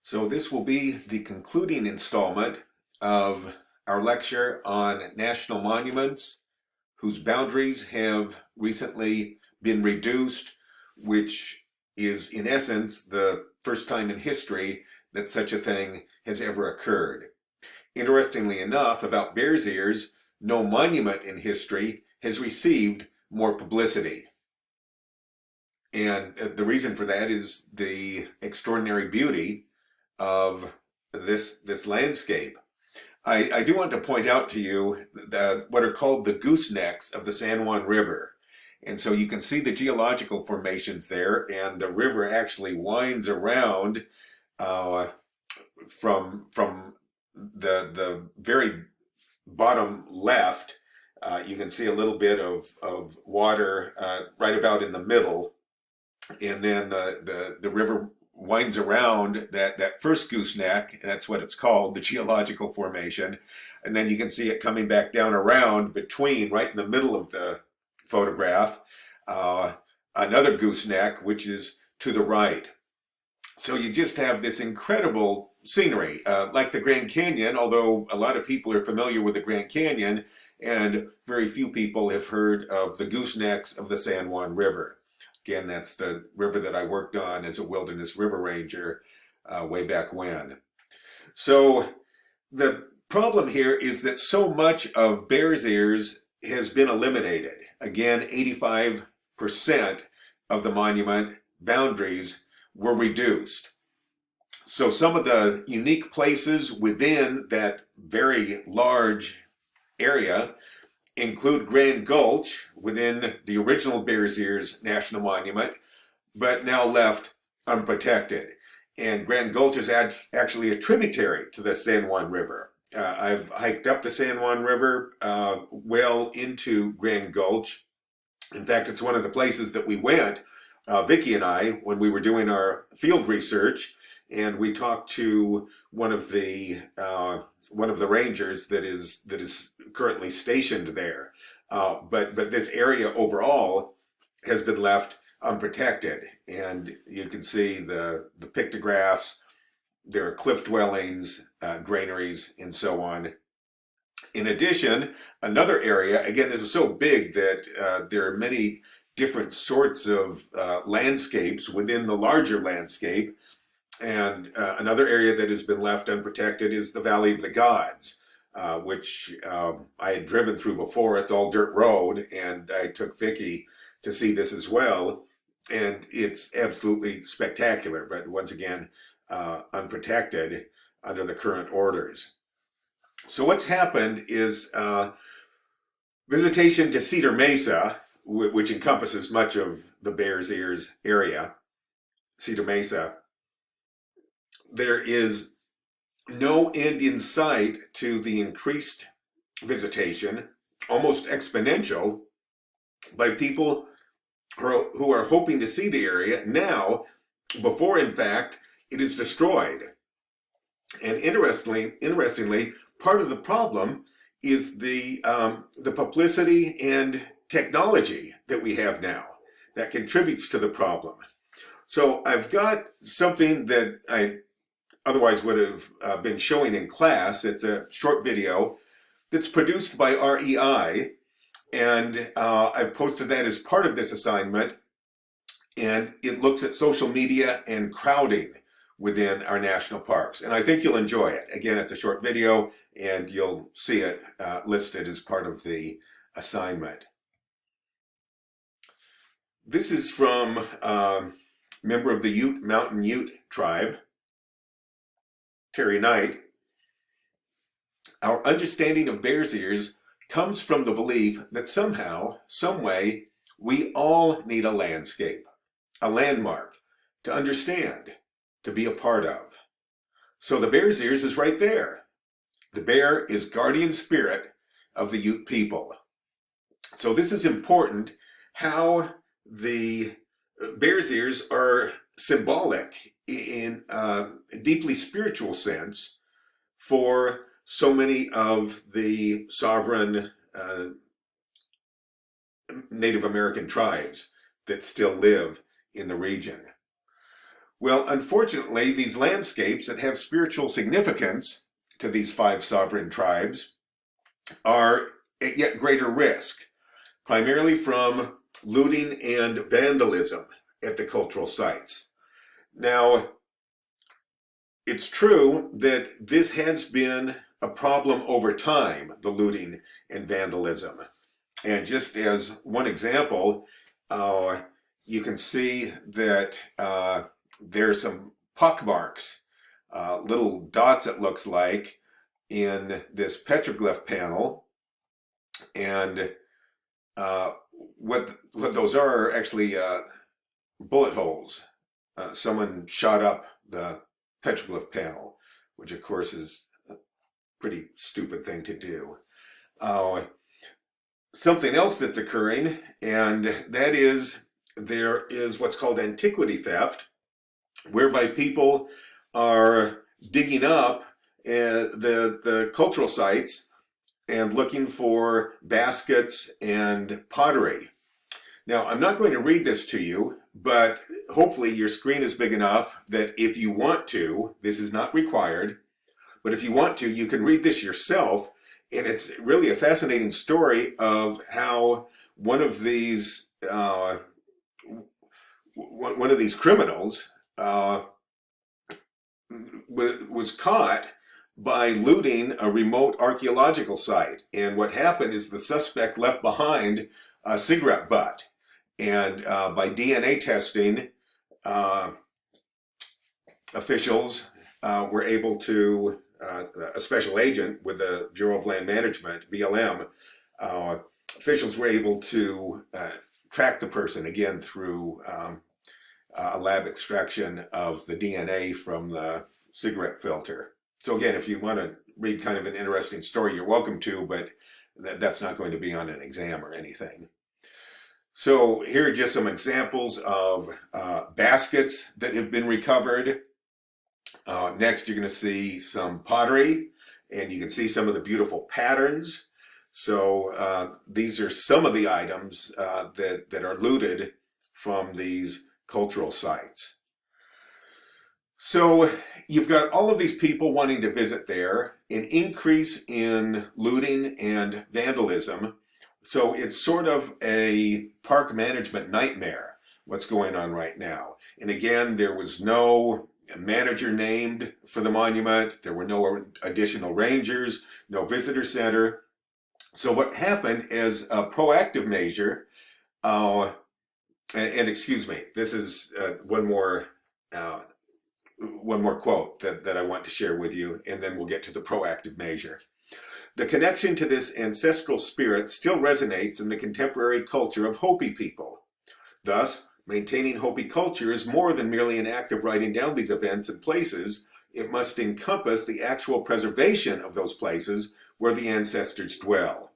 So this will be the concluding installment of our lecture on national monuments whose boundaries have recently been reduced, which is in essence the first time in history that such a thing has ever occurred. Interestingly enough, about Bears Ears, no monument in history has received more publicity. And the reason for that is the extraordinary beauty of this landscape. I do want to point out to you what are called the goosenecks of the San Juan River. And so you can see the geological formations there, and the river actually winds around from the very bottom left. You can see a little bit of water right about in the middle, and then the river winds around that first gooseneck. That's what it's called, the geological formation. And then you can see it coming back down around between, right in the middle of the photograph, another gooseneck, which is to the right. So you just have this incredible scenery, like the Grand Canyon, although a lot of people are familiar with the Grand Canyon, and very few people have heard of the goosenecks of the San Juan River. Again, that's the river that I worked on as a wilderness river ranger way back when. So the problem here is that so much of Bears Ears has been eliminated. Again, 85% of the monument boundaries were reduced. So some of the unique places within that very large area include Grand Gulch within the original Bears Ears National Monument, but now left unprotected. And Grand Gulch is actually a tributary to the San Juan River. I've hiked up the San Juan River well into Grand Gulch. In fact, it's one of the places that we went, Vicki and I, when we were doing our field research, and we talked to one of the rangers that is currently stationed there. But this area overall has been left unprotected, and you can see the pictographs. There are cliff dwellings, granaries, and so on. In addition, another area, again, this is so big that there are many different sorts of landscapes within the larger landscape. And another area that has been left unprotected is the Valley of the Gods, which I had driven through before. It's all dirt road, and I took Vicki to see this as well. And it's absolutely spectacular, but once again, unprotected under the current orders. So what's happened is visitation to Cedar Mesa, which encompasses much of the Bears Ears area, Cedar Mesa, there is no end in sight to the increased visitation, almost exponential, by people who are hoping to see the area now, before in fact it is destroyed. And interestingly, part of the problem is the publicity and technology that we have now that contributes to the problem. So I've got something that I otherwise would have been showing in class. It's a short video that's produced by REI, and I've posted that as part of this assignment, and it looks at social media and crowding within our national parks, and I think you'll enjoy it. Again, it's a short video, and you'll see it listed as part of the assignment. This is from a member of the Mountain Ute tribe, Terry Knight. Our understanding of Bears Ears comes from the belief that somehow, some way, we all need a landscape, a landmark, to understand, to be a part of. So the Bears Ears is right there. The bear is guardian spirit of the Ute people. So this is important, how the Bears Ears are symbolic in a deeply spiritual sense for so many of the sovereign Native American tribes that still live in the region. Well, unfortunately, these landscapes that have spiritual significance to these 5 sovereign tribes are at yet greater risk, primarily from looting and vandalism at the cultural sites. Now, it's true that this has been a problem over time, the looting and vandalism. And just as one example, you can see that there's some pockmarks, little dots it looks like, in this petroglyph panel. And what those are actually bullet holes. Someone shot up the petroglyph panel, which of course is a pretty stupid thing to do. Something else that's occurring, and that is there is what's called antiquity theft, whereby people are digging up the cultural sites and looking for baskets and pottery. Now, I'm not going to read this to you, but hopefully your screen is big enough that if you want to, this is not required, but if you want to, you can read this yourself. And it's really a fascinating story of how one of these criminals was caught by looting a remote archaeological site. And what happened is the suspect left behind a cigarette butt. And by DNA testing, officials were able to, a special agent with the Bureau of Land Management, BLM, officials were able to track the person, again, through a lab extraction of the DNA from the cigarette filter. So again, if you want to read kind of an interesting story, you're welcome to, but that's not going to be on an exam or anything. So here are just some examples of baskets that have been recovered. Next, you're going to see some pottery, and you can see some of the beautiful patterns. So these are some of the items that are looted from these cultural sites. So you've got all of these people wanting to visit there, an increase in looting and vandalism. So it's sort of a park management nightmare, what's going on right now. And again, there was no manager named for the monument. There were no additional rangers, no visitor center. So what happened as a proactive measure, and excuse me, this is one more quote that I want to share with you, and then we'll get to the proactive measure. The connection to this ancestral spirit still resonates in the contemporary culture of Hopi people. Thus, maintaining Hopi culture is more than merely an act of writing down these events and places. It must encompass the actual preservation of those places where the ancestors dwell.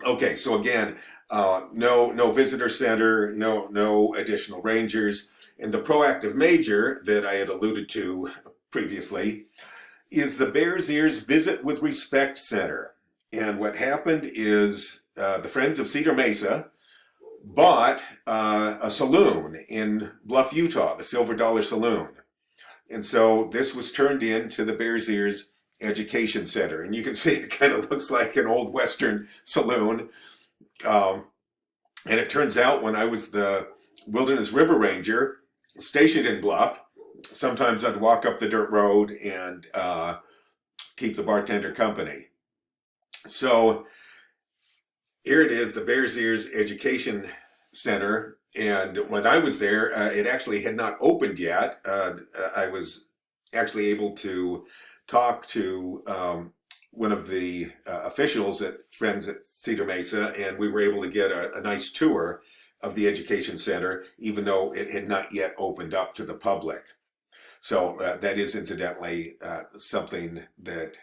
Okay, so again, no visitor center, no additional rangers. And the proactive measure that I had alluded to previously is the Bears Ears Visit with Respect Center. And what happened is the Friends of Cedar Mesa bought a saloon in Bluff, Utah, the Silver Dollar Saloon. And so this was turned into the Bears Ears Education Center. And you can see it kind of looks like an old Western saloon. And it turns out when I was the Wilderness River Ranger stationed in Bluff, sometimes I'd walk up the dirt road and keep the bartender company. So here it is, the Bears Ears Education Center. And when I was there, it actually had not opened yet. I was actually able to talk to one of the officials at Friends at Cedar Mesa, and we were able to get a nice tour of the education center, even though it had not yet opened up to the public. So that is incidentally something that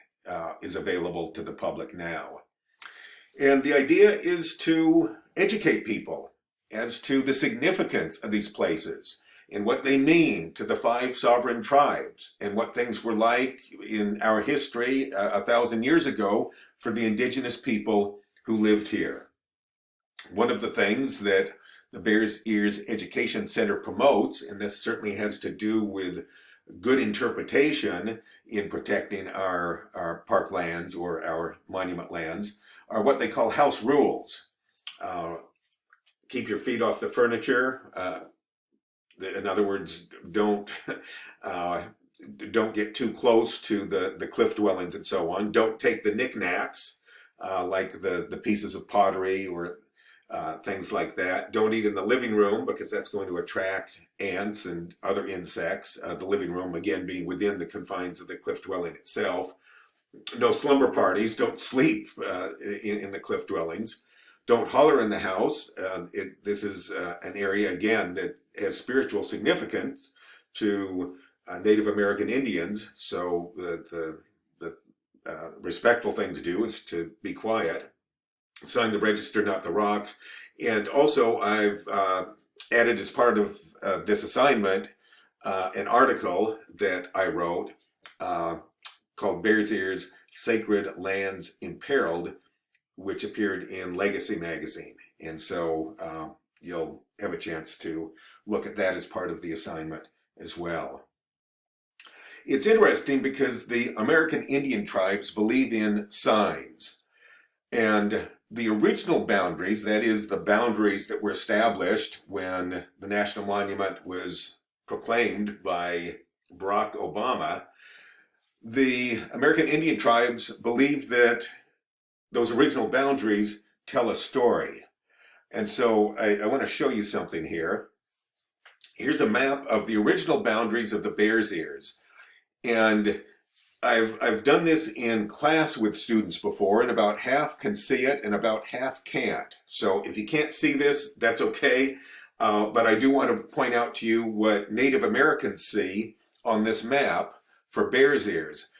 is available to the public now. And the idea is to educate people as to the significance of these places and what they mean to the 5 sovereign tribes and what things were like in our history 1,000 years ago for the indigenous people who lived here. One of the things that the Bears Ears Education Center promotes, and this certainly has to do with good interpretation in protecting our park lands or our monument lands, are what they call house rules. Keep your feet off the furniture. In other words, don't get too close to the cliff dwellings and so on. Don't take the knickknacks, like the pieces of pottery or things like that. Don't eat in the living room because that's going to attract ants and other insects. The living room, again, being within the confines of the cliff dwelling itself. No slumber parties. Don't sleep in the cliff dwellings. Don't holler in the house. This is an area, again, that has spiritual significance to Native American Indians. So the respectful thing to do is to be quiet. Sign the register, not the rocks. And also, I've added as part of this assignment an article that I wrote called Bears Ears: Sacred Lands Imperiled, which appeared in Legacy magazine. And so you'll have a chance to look at that as part of the assignment as well. It's interesting because the American Indian tribes believe in signs. And the original boundaries, that is the boundaries that were established when the National Monument was proclaimed by Barack Obama, the American Indian tribes believed that those original boundaries tell a story. And so I want to show you something here. Here's a map of the original boundaries of the Bears Ears. And I've done this in class with students before, and about half can see it and about half can't. So if you can't see this, that's okay. But I do want to point out to you what Native Americans see on this map for Bears Ears.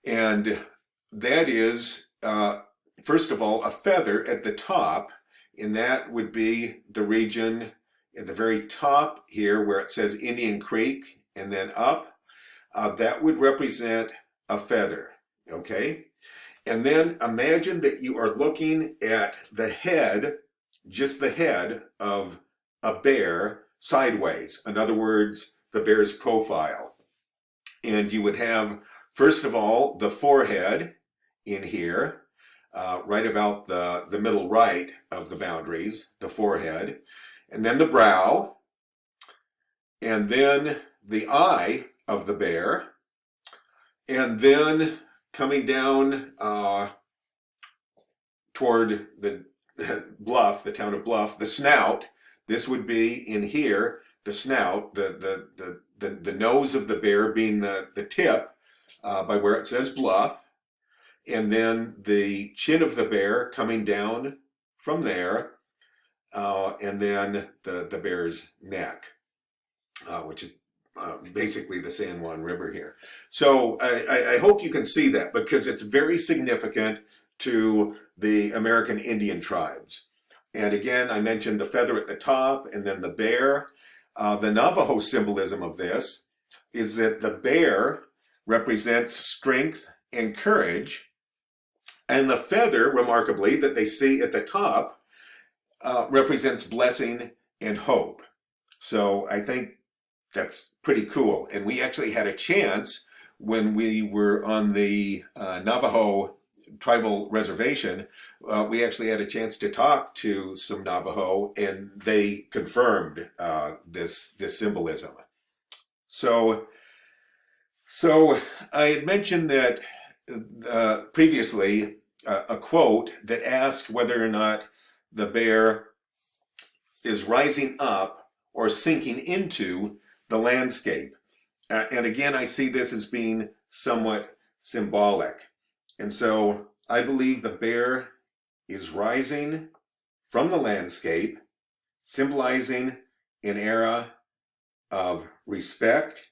And that is, first of all, a feather at the top, and that would be the region at the very top here where it says Indian Creek and then up. That would represent a feather, okay? And then imagine that you are looking at the head, just the head of a bear sideways. In other words, the bear's profile. And you would have, first of all, the forehead in here, right about the middle right of the boundaries, the forehead, and then the brow, and then the eye of the bear, and then coming down toward the Bluff, the town of Bluff, the snout. This would be in here, the snout, the nose of the bear being the tip by where it says Bluff, and then the chin of the bear coming down from there, and then the bear's neck, which is basically the San Juan River here. So I hope you can see that because it's very significant to the American Indian tribes. And again, I mentioned the feather at the top and then the bear. The Navajo symbolism of this is that the bear represents strength and courage, and the feather, remarkably, that they see at the top represents blessing and hope. So I think that's pretty cool. And we actually had a chance when we were on the Navajo tribal reservation. We actually had a chance to talk to some Navajo, and they confirmed this symbolism. So I had mentioned that previously a quote that asked whether or not the bear is rising up or sinking into the landscape. And again, I see this as being somewhat symbolic. And so I believe the bear is rising from the landscape, symbolizing an era of respect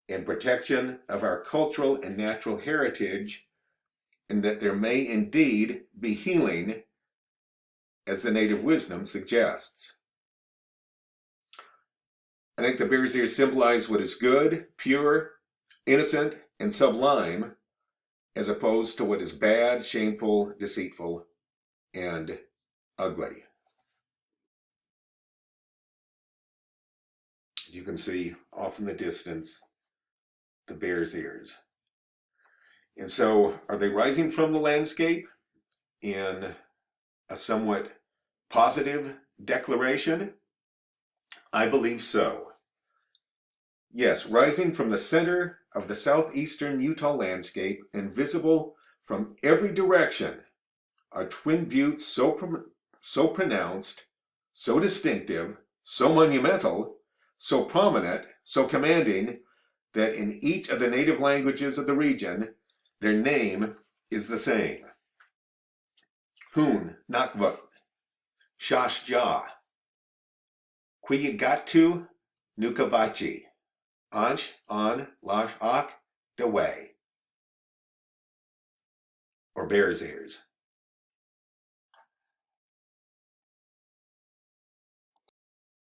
and protection of our cultural and natural heritage, and that there may indeed be healing, as the native wisdom suggests. I think the bear's ears symbolize what is good, pure, innocent, and sublime, as opposed to what is bad, shameful, deceitful, and ugly. You can see off in the distance the Bears Ears. And so, are they rising from the landscape in a somewhat positive declaration? I believe so. Yes, rising from the center of the southeastern Utah landscape and visible from every direction are twin buttes so pronounced, so distinctive, so monumental, so prominent, so commanding, that in each of the native languages of the region, their name is the same. Hoon Nakvut, Shashja, Quiyagatu Nukavachi, Anch on Lash Ak Daway, or Bears Ears.